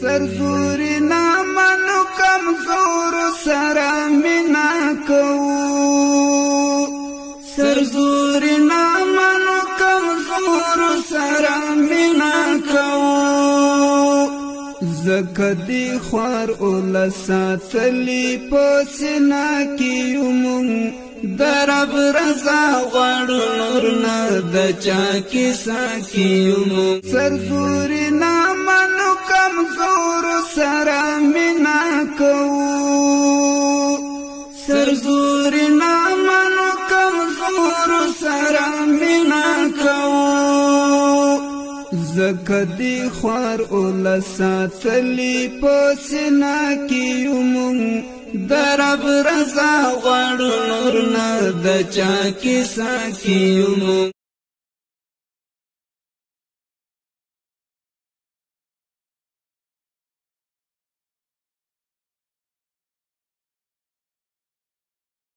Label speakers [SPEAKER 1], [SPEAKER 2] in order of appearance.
[SPEAKER 1] سرزوري نامنو کمزور سره مینا کوو سرزوري نامنو کمزور سره مینا کوو زکه دی خوار اول ساتلی پسنا کیوم درب رضا غړو نور نه د چا کیسه کیوم سرزوري نامنو کمزور سره مینا کوو سرزوري نامنو کمزور سره مینا کوو زکه دی خوار اول ساتلی پسنا کیوم درب رضا غړو نور نه د چا کیسه کیوم